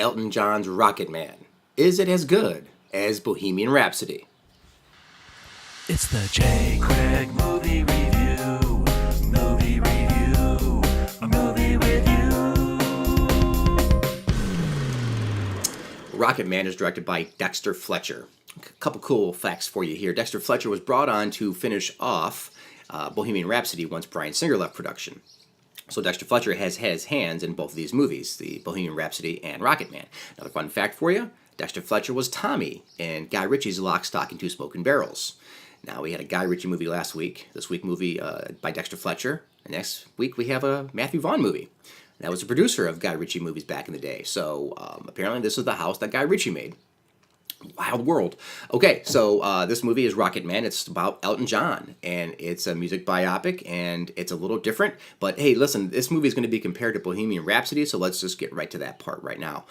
Elton John's Rocketman. Is it as good as Bohemian Rhapsody? It's the J. Craig Movie Review. Movie Review. Movie Review. Rocketman is directed by Dexter Fletcher. A couple cool facts for you here. Dexter Fletcher was brought on to finish off Bohemian Rhapsody once Bryan Singer left production. So Dexter Fletcher has his hands in both of these movies, the Bohemian Rhapsody and Rocketman. Another fun fact for you, Dexter Fletcher was Tommy in Guy Ritchie's Lock, Stock, and Two Smoking Barrels. Now, we had a Guy Ritchie movie last week. This week, movie by Dexter Fletcher. And next week, we have a Matthew Vaughn movie. That was a producer of Guy Ritchie movies back in the day. So apparently, this is the house that Guy Ritchie made. Wild world. Okay, so this movie is Rocketman. It's about Elton John, and it's a music biopic, and it's a little different. But hey, listen, this movie is going to be compared to Bohemian Rhapsody, so let's just get right to that part right now.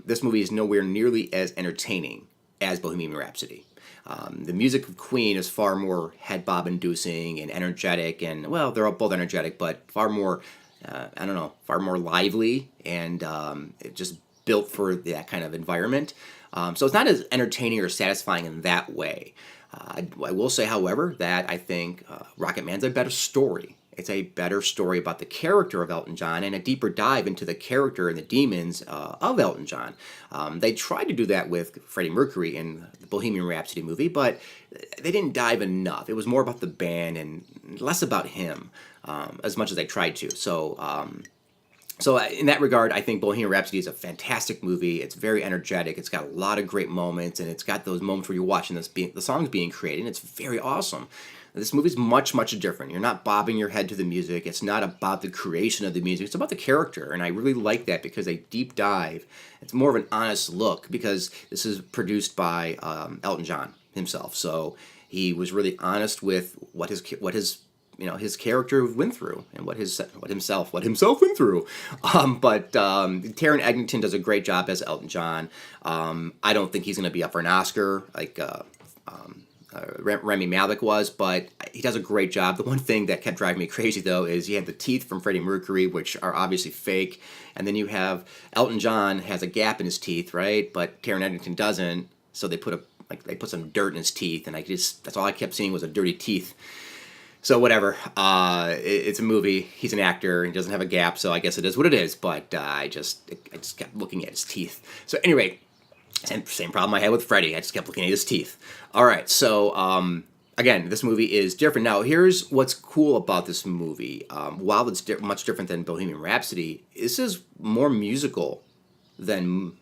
This movie is nowhere nearly as entertaining as Bohemian Rhapsody. The music of Queen is far more head bob inducing and energetic, and well, they're both energetic, but far more, far more lively, and it just built for that kind of environment. So it's not as entertaining or satisfying in that way. I will say, however, that I think Rocketman's a better story. It's a better story about the character of Elton John and a deeper dive into the character and the demons of Elton John. They tried to do that with Freddie Mercury in the Bohemian Rhapsody movie, but they didn't dive enough. It was more about the band and less about him, as much as they tried to. So in that regard, I think Bohemian Rhapsody is a fantastic movie. It's very energetic. It's got a lot of great moments, and it's got those moments where you're watching the songs being created, and it's very awesome. This movie's much, much different. You're not bobbing your head to the music. It's not about the creation of the music. It's about the character, and I really like that because they deep dive. It's more of an honest look because this is produced by Elton John himself. So he was really honest with what his character went through and what himself went through. But Taron Egerton does a great job as Elton John. I don't think he's going to be up for an Oscar like Rami Malek was, but he does a great job. The one thing that kept driving me crazy, though, is he had the teeth from Freddie Mercury, which are obviously fake, and then you have Elton John has a gap in his teeth, right? But Taron Egerton doesn't, so they put some dirt in his teeth, and that's all I kept seeing was a dirty teeth. So whatever, it's a movie. He's an actor. He doesn't have a gap, so I guess it is what it is. But I just kept looking at his teeth. So anyway, same problem I had with Freddie. I just kept looking at his teeth. All right, so again, this movie is different. Now, here's what's cool about this movie. While it's much different than Bohemian Rhapsody, this is more musical than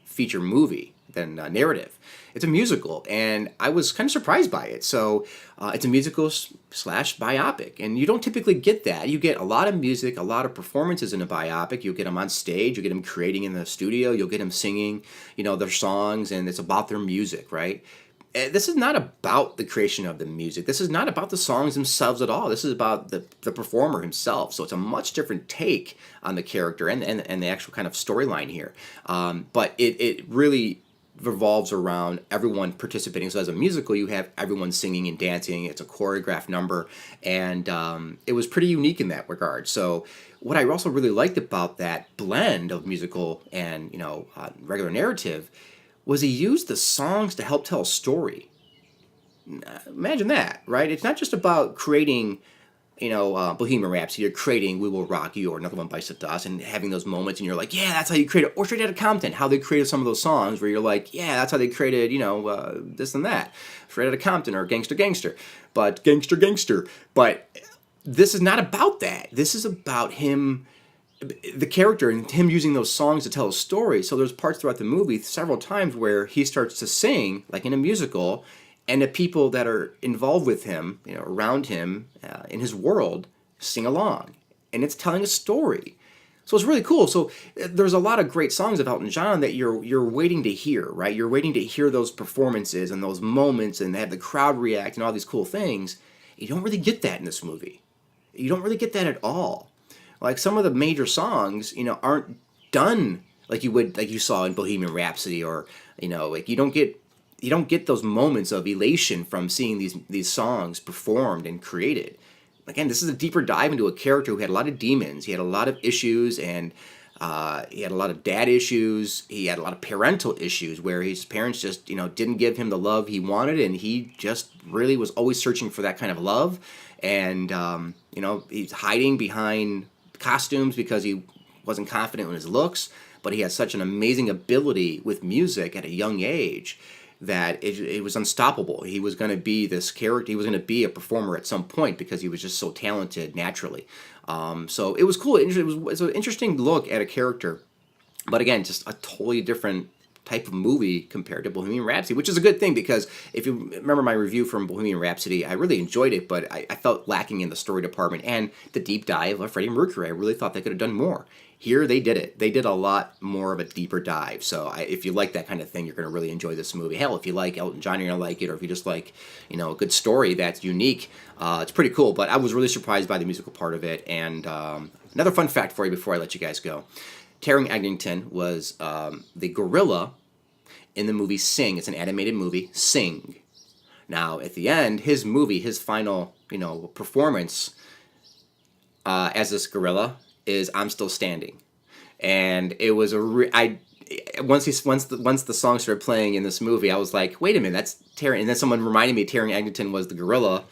feature movie than narrative. It's a musical, and I was kind of surprised by it. So it's a musical / biopic, and you don't typically get that. You get a lot of music, a lot of performances in a biopic. You'll get them on stage, you'll get them creating in the studio, you'll get them singing, their songs, and it's about their music, right? This is not about the creation of the music. This is not about the songs themselves at all. This is about the performer himself. So it's a much different take on the character and the actual kind of storyline here. But it really revolves around everyone participating. So as a musical, you have everyone singing and dancing. It's a choreographed number, and it was pretty unique in that regard. So what I also really liked about that blend of musical and regular narrative was he used the songs to help tell a story. Imagine that, right? It's not just about creating Bohemian Rhapsody, or creating We Will Rock You, or Another One Bites the Dust, and having those moments, and you're like, yeah, that's how you create it. Or Straight Outta Compton, how they created some of those songs, where you're like, yeah, that's how they created, this and that. Straight Outta Compton, or Gangster Gangster, but Gangster. But this is not about that. This is about him, the character, and him using those songs to tell a story. So there's parts throughout the movie, several times, where he starts to sing, like in a musical, and the people that are involved with him, around him, in his world, sing along. And it's telling a story. So it's really cool. So there's a lot of great songs of Elton John that you're waiting to hear, right? You're waiting to hear those performances and those moments and have the crowd react and all these cool things. You don't really get that in this movie. You don't really get that at all. Like some of the major songs, aren't done like you saw in Bohemian Rhapsody, or like you don't get those moments of elation from seeing these songs performed and created. Again, this is a deeper dive into a character who had a lot of demons. He had a lot of issues, and He had a lot of dad issues. He had a lot of parental issues where his parents just, didn't give him the love he wanted, and he just really was always searching for that kind of love. And, he's hiding behind costumes because he wasn't confident in his looks, but he had such an amazing ability with music at a young age that it was unstoppable. He was going to be this character. He was going to be a performer at some point because he was just so talented naturally. So it was cool. It was an interesting look at a character. But again, just a totally different type of movie compared to Bohemian Rhapsody, which is a good thing because if you remember my review from Bohemian Rhapsody, I really enjoyed it, but I felt lacking in the story department and the deep dive of Freddie Mercury. I really thought they could have done more. Here, they did it. They did a lot more of a deeper dive. So if you like that kind of thing, you're going to really enjoy this movie. Hell, if you like Elton John, you're going to like it. Or if you just like, a good story that's unique, it's pretty cool. But I was really surprised by the musical part of it. And another fun fact for you before I let you guys go. Taron Egerton was the gorilla in the movie Sing. It's an animated movie, Sing. Now, at the end, his final, performance as this gorilla is "I'm Still Standing," and it was once the song started playing in this movie, I was like, wait a minute, that's Taron. And then someone reminded me Taron Egerton was the gorilla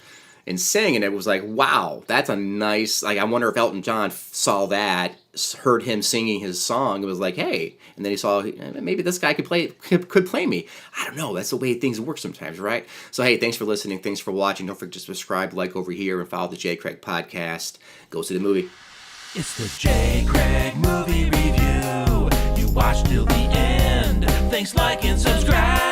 in Sing, and it was like, wow, that's a nice. Like, I wonder if Elton John saw that, heard him singing his song, and was like, hey, and then he saw maybe this guy could play me. I don't know. That's the way things work sometimes, right? So hey, thanks for listening. Thanks for watching. Don't forget to subscribe, like over here, and follow the J. Craig Podcast. Go see the movie. It's the J. Craig Movie Review. You watch till the end. Thanks, like, and subscribe.